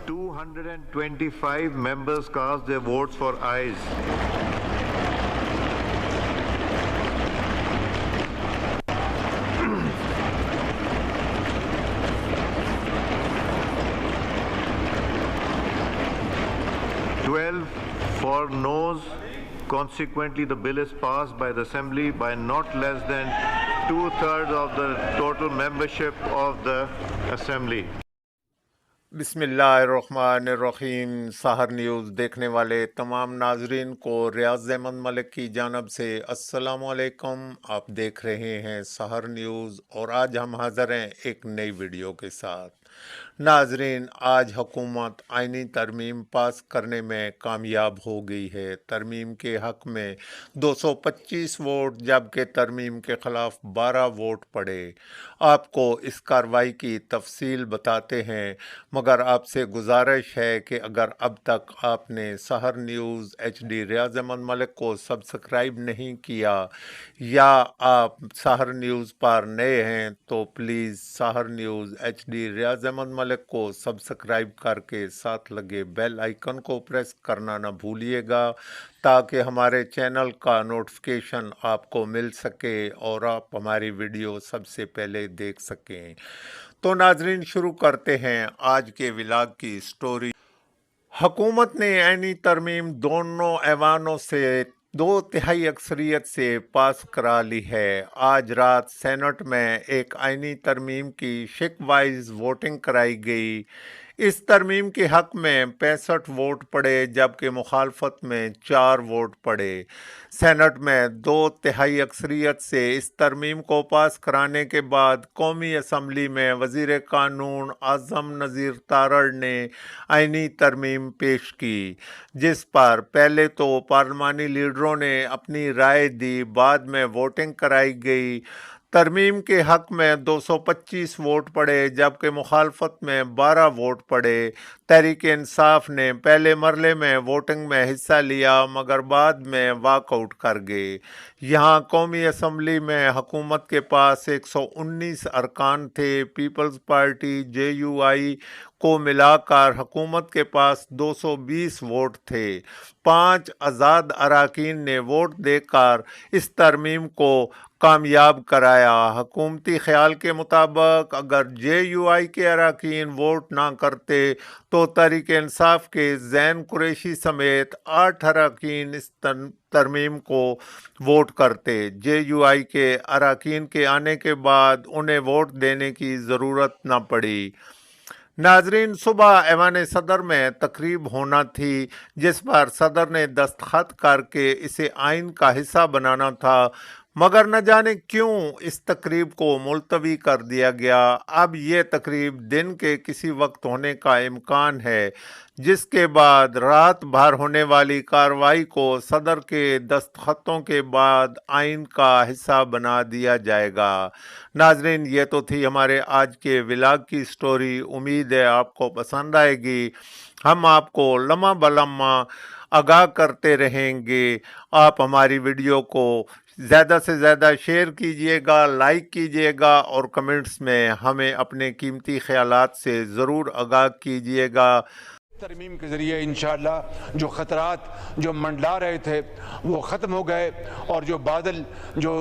225 members cast their votes for ayes. For noes. Consequently, the bill is passed by the Assembly by not less than 2/3 of the total membership of the Assembly. بسم اللہ الرحمن الرحیم۔ سحر news دیکھنے والے تمام ناظرین کو ریاض احمد ملک کی جانب سے السلام علیکم۔ آپ دیکھ رہے ہیں سحر نیوز اور آج ہم حاضر ہیں ایک نئی ویڈیو کے ساتھ۔ ناظرین، آج حکومت آئینی ترمیم پاس کرنے میں کامیاب ہو گئی ہے۔ ترمیم کے حق میں 225 ووٹ جبکہ ترمیم کے خلاف 12 ووٹ پڑے۔ آپ کو اس کارروائی کی تفصیل بتاتے ہیں، مگر آپ سے گزارش ہے کہ اگر اب تک آپ نے سحر نیوز HD ریاض احمد ملک کو سبسکرائب نہیں کیا یا آپ سحر نیوز پر نئے ہیں تو please Sahar news HD Riyaz Ahmad ملک کو سبسکرائب کر کے ساتھ لگے بیل آئیکن کو پریس کرنا نہ بھولیے گا تاکہ ہمارے چینل کا نوٹیفیکیشن آپ کو مل سکے اور آپ ہماری ویڈیو سب سے پہلے دیکھ سکیں۔ تو ناظرین، شروع کرتے ہیں آج کے ولاگ کی سٹوری۔ حکومت نے آئینی ترمیم دونوں ایوانوں سے 2/3 اکثریت سے پاس کرا لی ہے۔ آج رات سینٹ میں ایک آئینی ترمیم کی شق وائز ووٹنگ کرائی گئی۔ اس ترمیم کے حق میں 65 ووٹ پڑے جبکہ مخالفت میں 4 ووٹ پڑے۔ سینٹ میں 2/3 اکثریت سے اس ترمیم کو پاس کرانے کے بعد قومی اسمبلی میں وزیر قانون اعظم نذیر تارڑ نے آئینی ترمیم پیش کی، جس پر پہلے تو پارلیمانی لیڈروں نے اپنی رائے دی، بعد میں ووٹنگ کرائی گئی۔ ترمیم کے حق میں 225 ووٹ پڑے جبکہ مخالفت میں 12 ووٹ پڑے۔ تحریک انصاف نے پہلے مرحلے میں ووٹنگ میں حصہ لیا مگر بعد میں واک آؤٹ کر گئے۔ یہاں قومی اسمبلی میں حکومت کے پاس 119 ارکان تھے۔ پیپلز پارٹی JUI کو ملا کر حکومت کے پاس 220 ووٹ تھے۔ 5 آزاد اراکین نے ووٹ دے کر اس ترمیم کو کامیاب کرایا۔ حکومتی خیال کے مطابق اگر JUI کے اراکین ووٹ نہ کرتے تو تحریک انصاف کے زین قریشی سمیت 8 اراکین اس ترمیم کو ووٹ کرتے۔ JUI کے اراکین کے آنے کے بعد انہیں ووٹ دینے کی ضرورت نہ پڑی۔ ناظرین، صبح ایوان صدر میں تقریب ہونا تھی جس پر صدر نے دستخط کر کے اسے آئین کا حصہ بنانا تھا، مگر نہ جانے کیوں اس تقریب کو ملتوی کر دیا گیا۔ اب یہ تقریب دن کے کسی وقت ہونے کا امکان ہے، جس کے بعد رات بھر ہونے والی کارروائی کو صدر کے دستخطوں کے بعد آئین کا حصہ بنا دیا جائے گا۔ ناظرین، یہ تو تھی ہمارے آج کے ولاگ کی سٹوری۔ امید ہے آپ کو پسند آئے گی۔ ہم آپ کو لمحہ بلمحہ آگاہ کرتے رہیں گے۔ آپ ہماری ویڈیو کو زیادہ سے زیادہ شیئر کیجئے گا، لائک کیجئے گا اور کمنٹس میں ہمیں اپنے قیمتی خیالات سے ضرور آگاہ کیجئے گا۔ ترمیم کے ذریعے انشاءاللہ جو خطرات جو منڈلا رہے تھے وہ ختم ہو گئے اور جو بادل جو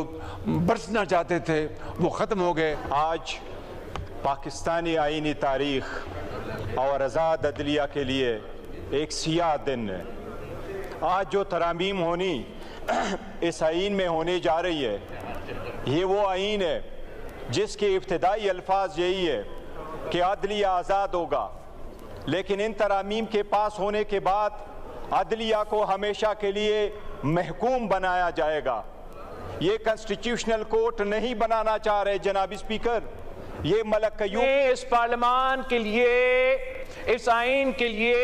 برسنا چاہتے تھے وہ ختم ہو گئے۔ آج پاکستانی آئینی تاریخ اور آزاد عدلیہ کے لیے ایک سیاہ دن ہے۔ آج جو ترامیم ہونی اس آئین میں ہونے جا رہی ہے، یہ وہ آئین ہے جس کے ابتدائی الفاظ یہی ہے کہ عدلیہ آزاد ہوگا، لیکن ان ترامیم کے پاس ہونے کے بعد عدلیہ کو ہمیشہ کے لیے محکوم بنایا جائے گا۔ یہ کنسٹیٹیوشنل کورٹ نہیں بنانا چاہ رہے جناب اسپیکر، یہ ملک قیوم اس پارلیمان کے لیے، اس آئین کے لیے،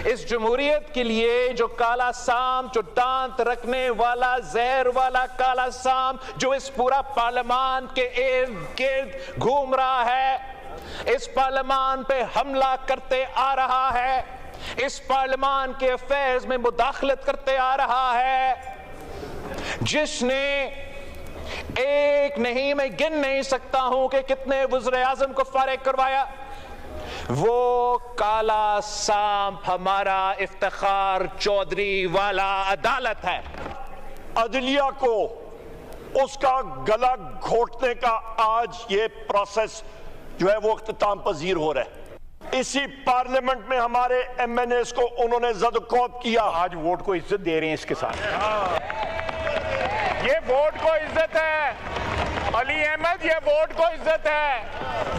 اس جمہوریت کے لیے جو کالا سام، جو دانت رکھنے والا زہر والا کالا سام جو اس پورا پارلیمان کے ارد گرد گھوم رہا ہے، اس پارلیمان پہ حملہ کرتے آ رہا ہے، اس پارلیمان کے افیئرز میں مداخلت کرتے آ رہا ہے، جس نے ایک نہیں، میں گن نہیں سکتا ہوں کہ کتنے وزیر اعظم کو فارغ کروایا، وہ کالا سانپ ہمارا افتخار چودھری والا عدالت ہے۔ عدلیہ کو اس کا گلا گھونٹنے کا آج یہ پروسیس جو ہے وہ اختتام پذیر ہو رہا ہے۔ اسی پارلیمنٹ میں ہمارے ایم این ایز کو انہوں نے زد و کوب کیا، آج ووٹ کو عزت دے رہے ہیں اس کے ساتھ۔ یہ ووٹ کو عزت ہے علی احمد، یہ ووٹ کو عزت ہے۔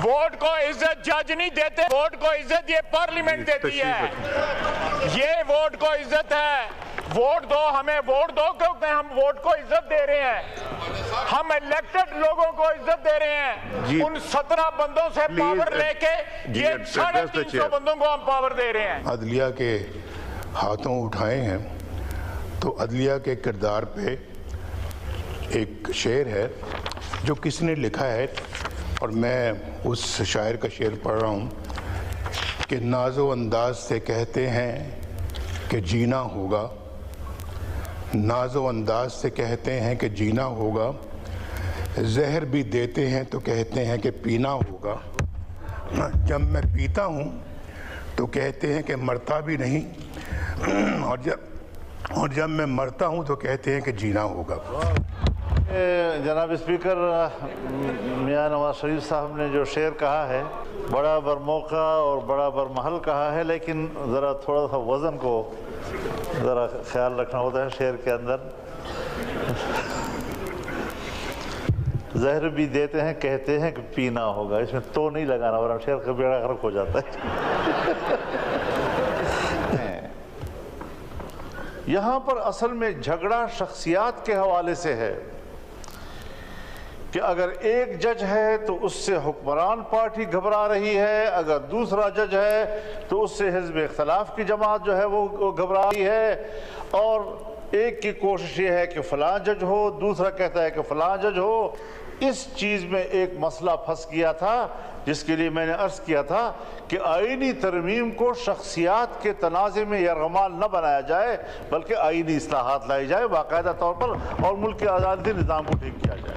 ووٹ کو عزت جج نہیں دیتے، ووٹ کو عزت یہ پارلیمنٹ دیتی ہے۔ یہ ووٹ کو عزت ہے۔ ووٹ دو ہمیں، ووٹ دو کیونکہ ہم ووٹ کو عزت دے رہے ہیں، ہم الیکٹڈ لوگوں کو عزت دے رہے ہیں۔ ان 17 بندوں سے پاور لے کے یہ 350 بندوں کو ہم پاور دے رہے ہیں۔ عدلیہ کے ہاتھوں اٹھائے ہیں تو عدلیہ کے کردار پہ ایک شعر ہے جو کس نے لکھا ہے، اور میں اس شاعر کا شعر پڑھ رہا ہوں کہ ناز و انداز سے کہتے ہیں کہ جینا ہوگا، ناز و انداز سے کہتے ہیں کہ جینا ہوگا، زہر بھی دیتے ہیں تو کہتے ہیں کہ پینا ہوگا، جب میں پیتا ہوں تو کہتے ہیں کہ مرتا بھی نہیں، اور جب میں مرتا ہوں تو کہتے ہیں کہ جینا ہوگا۔ جناب اسپیکر، میاں نواز شریف صاحب نے جو شعر کہا ہے بڑا برموقع اور بڑا برمحل کہا ہے، لیکن ذرا تھوڑا سا وزن کو ذرا خیال رکھنا ہوتا ہے شعر کے اندر۔ زہر بھی دیتے ہیں کہتے ہیں کہ پینا ہوگا، اس میں تو نہیں لگانا ورنہ شعر کا بیڑا غرق ہو جاتا ہے۔ یہاں پر اصل میں جھگڑا شخصیات کے حوالے سے ہے کہ اگر ایک جج ہے تو اس سے حکمران پارٹی گھبرا رہی ہے، اگر دوسرا جج ہے تو اس سے حزب اختلاف کی جماعت جو ہے وہ گھبرا رہی ہے، اور ایک کی کوشش یہ ہے کہ فلاں جج ہو، دوسرا کہتا ہے کہ فلاں جج ہو۔ اس چیز میں ایک مسئلہ پھنس گیا تھا جس کے لیے میں نے عرض کیا تھا کہ آئینی ترمیم کو شخصیات کے تنازع میں یرغمال نہ بنایا جائے، بلکہ آئینی اصلاحات لائی جائے باقاعدہ طور پر، اور ملک کے عدالتی نظام کو ٹھیک کیا جائے۔